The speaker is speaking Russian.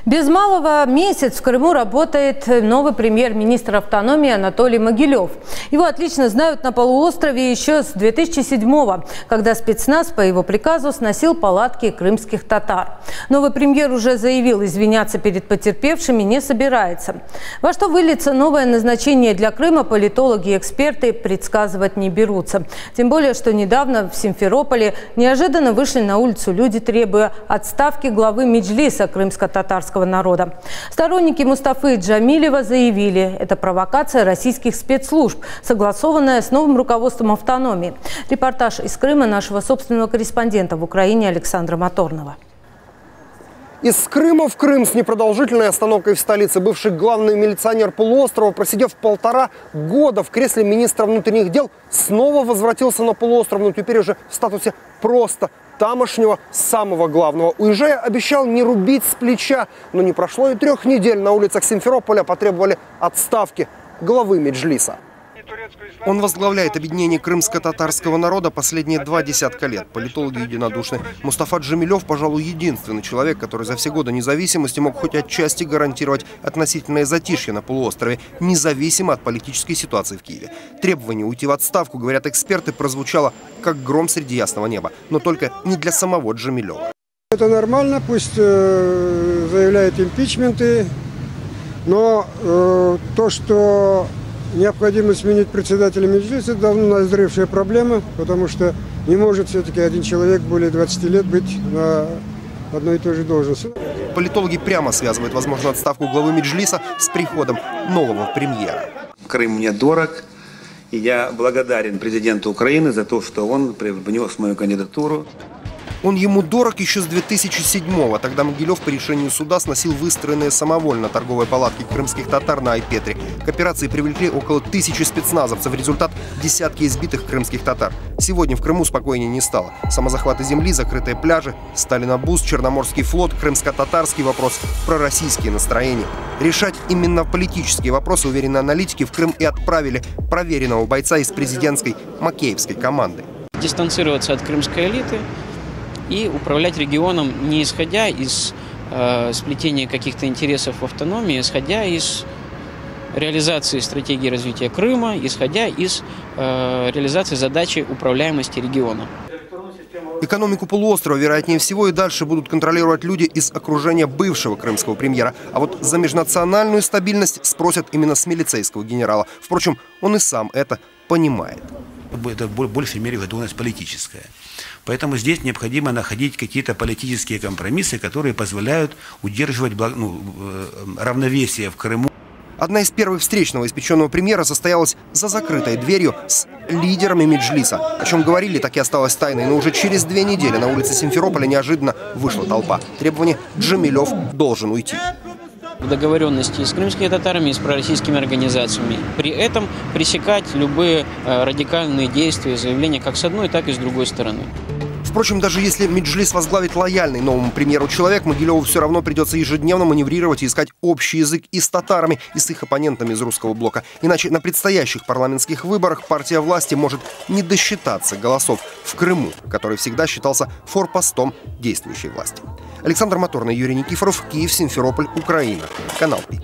Без малого месяц в Крыму работает новый премьер-министр автономии Анатолий Могилев. Его отлично знают на полуострове еще с 2007-го, когда спецназ по его приказу сносил палатки крымских татар. Новый премьер уже заявил, извиняться перед потерпевшими не собирается. Во что выльется новое назначение для Крыма, политологи и эксперты предсказывать не берутся. Тем более, что недавно в Симферополе неожиданно вышли на улицу люди, требуя отставки главы Меджлиса крымско-татарского народа. Сторонники Мустафы Джамилева заявили, это провокация российских спецслужб, согласованная с новым руководством автономии. Репортаж из Крыма нашего собственного корреспондента в Украине Александра Моторного. Из Крыма в Крым с непродолжительной остановкой в столице бывший главный милиционер полуострова, просидев 1,5 года в кресле министра внутренних дел, снова возвратился на полуостров, но теперь уже в статусе просто тамошнего самого главного. Уезжая, обещал не рубить с плеча, но не прошло и 3 недель. На улицах Симферополя потребовали отставки главы Меджлиса. Он возглавляет объединение крымско-татарского народа последние 2 десятка лет. Политологи единодушны. Мустафа Джамилев, пожалуй, единственный человек, который за все годы независимости мог хоть отчасти гарантировать относительное затишье на полуострове, независимо от политической ситуации в Киеве. Требование уйти в отставку, говорят эксперты, прозвучало как гром среди ясного неба. Но только не для самого Джамилева. Это нормально, пусть заявляет импичменты, но то, что необходимо сменить председателя Меджлиса, это давно назревшая проблема, потому что не может все-таки один человек более 20 лет быть на одной и той же должности. Политологи прямо связывают возможную отставку главы Меджлиса с приходом нового премьера. Крым мне дорог, и я благодарен президенту Украины за то, что он внес мою кандидатуру. Он ему дорог еще с 2007-го. Тогда Могилев по решению суда сносил выстроенные самовольно торговые палатки крымских татар на Айпетре. К операции привлекли около 1000 спецназовцев. Результат – десятки избитых крымских татар. Сегодня в Крыму спокойнее не стало. Самозахваты земли, закрытые пляжи, Сталинобуз, Черноморский флот, крымско-татарский вопрос, пророссийские настроения. Решать именно политические вопросы, уверены аналитики, в Крым и отправили проверенного бойца из президентской макеевской команды. Дистанцироваться от крымской элиты и управлять регионом не исходя из сплетения каких-то интересов в автономии, исходя из реализации стратегии развития Крыма, исходя из реализации задачи управляемости региона. Экономику полуострова, вероятнее всего, и дальше будут контролировать люди из окружения бывшего крымского премьера. А вот за межнациональную стабильность спросят именно с милицейского генерала. Впрочем, он и сам это понимает. Это в большей мере готовность политическая. Поэтому здесь необходимо находить какие-то политические компромиссы, которые позволяют удерживать равновесие в Крыму. Одна из первых встреч новоиспеченного премьера состоялась за закрытой дверью с лидерами Меджлиса. О чем говорили, так и осталось тайной. Но уже через 2 недели на улице Симферополя неожиданно вышла толпа. Требование – Джамилев должен уйти. В договоренности с крымскими татарами и с пророссийскими организациями. При этом пресекать любые радикальные действия и заявления как с одной, так и с другой стороны. Впрочем, даже если Меджлис возглавит лояльный новому премьеру человек, Могилеву все равно придется ежедневно маневрировать и искать общий язык и с татарами, и с их оппонентами из русского блока. Иначе на предстоящих парламентских выборах партия власти может не досчитаться голосов в Крыму, который всегда считался форпостом действующей власти. Александр Моторный, Юрий Никифоров, Киев, Симферополь, Украина. Канал ПИК.